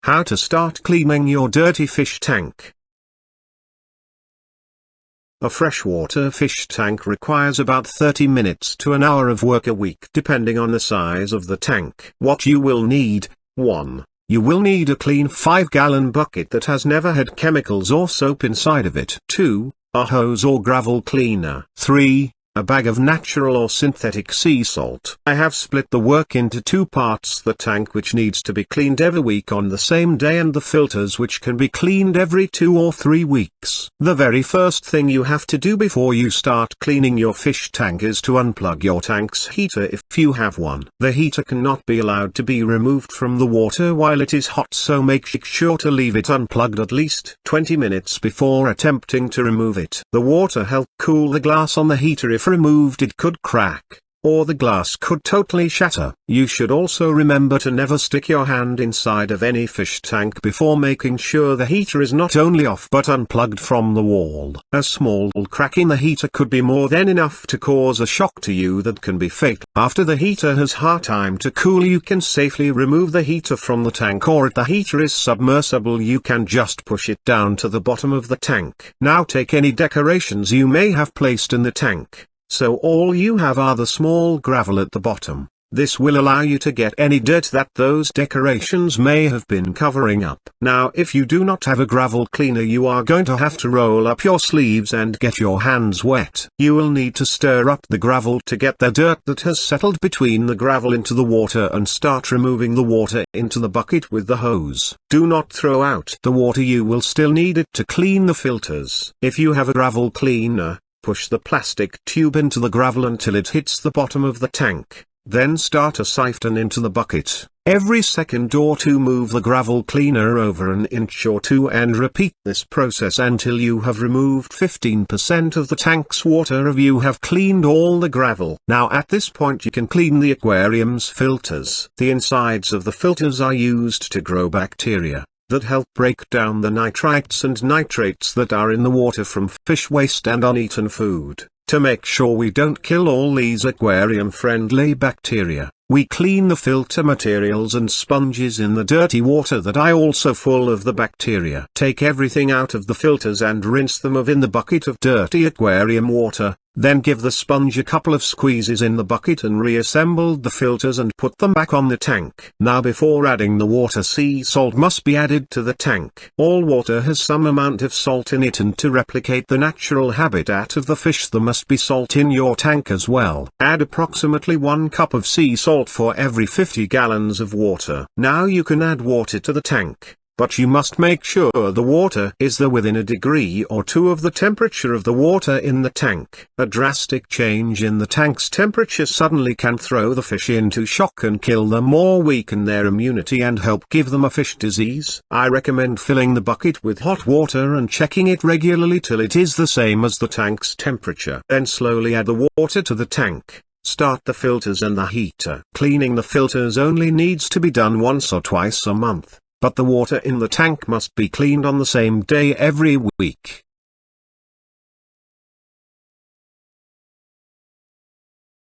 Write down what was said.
How to start cleaning your dirty fish tank. A freshwater fish tank requires about 30 minutes to an hour of work a week depending on the size of the tank. What you will need: 1. You will need a clean 5-gallon bucket that has never had chemicals or soap inside of it. 2. A hose or gravel cleaner. 3. A bag of natural or synthetic sea salt. I have split the work into 2 parts: the tank which needs to be cleaned every week on the same day and the filters which can be cleaned every 2 or 3 weeks. The very first thing you have to do before you start cleaning your fish tank is to unplug your tank's heater if you have one. The heater cannot be allowed to be removed from the water while it is hot, so make sure to leave it unplugged at least 20 minutes before attempting to remove it. The water helps cool the glass on the heater. If removed, it could crack, or the glass could totally shatter. You should also remember to never stick your hand inside of any fish tank before making sure the heater is not only off but unplugged from the wall. A small crack in the heater could be more than enough to cause a shock to you that can be fatal. After the heater has had time to cool, you can safely remove the heater from the tank, or if the heater is submersible you can just push it down to the bottom of the tank. Now take any decorations you may have placed in the tank. So all you have are the small gravel at the bottom. This will allow you to get any dirt that those decorations may have been covering up. Now if you do not have a gravel cleaner, you are going to have to roll up your sleeves and get your hands wet. You will need to stir up the gravel to get the dirt that has settled between the gravel into the water and start removing the water into the bucket with the hose. Do not throw out the water, you will still need it to clean the filters. If you have a gravel cleaner, push the plastic tube into the gravel until it hits the bottom of the tank. Then start a siphon into the bucket. Every second or two move the gravel cleaner over an inch or 2 and repeat this process until you have removed 15% of the tank's water. If you have cleaned all the gravel, now at this point you can clean the aquarium's filters. The insides of the filters are used to grow bacteria that help break down the nitrites and nitrates that are in the water from fish waste and uneaten food. To make sure we don't kill all these aquarium-friendly bacteria, we clean the filter materials and sponges in the dirty water that are also full of the bacteria. Take everything out of the filters and rinse them off in the bucket of dirty aquarium water. Then give the sponge a couple of squeezes in the bucket and reassemble the filters and put them back on the tank. Now before adding the water, sea salt must be added to the tank. All water has some amount of salt in it, and to replicate the natural habitat of the fish there must be salt in your tank as well. Add approximately 1 cup of sea salt for every 50 gallons of water. Now you can add water to the tank, but you must make sure the water is within a degree or 2 of the temperature of the water in the tank. A drastic change in the tank's temperature suddenly can throw the fish into shock and kill them or weaken their immunity and help give them a fish disease. I recommend filling the bucket with hot water and checking it regularly till it is the same as the tank's temperature. Then slowly add the water to the tank. Start the filters and the heater. Cleaning the filters only needs to be done once or twice a month, but the water in the tank must be cleaned on the same day every week.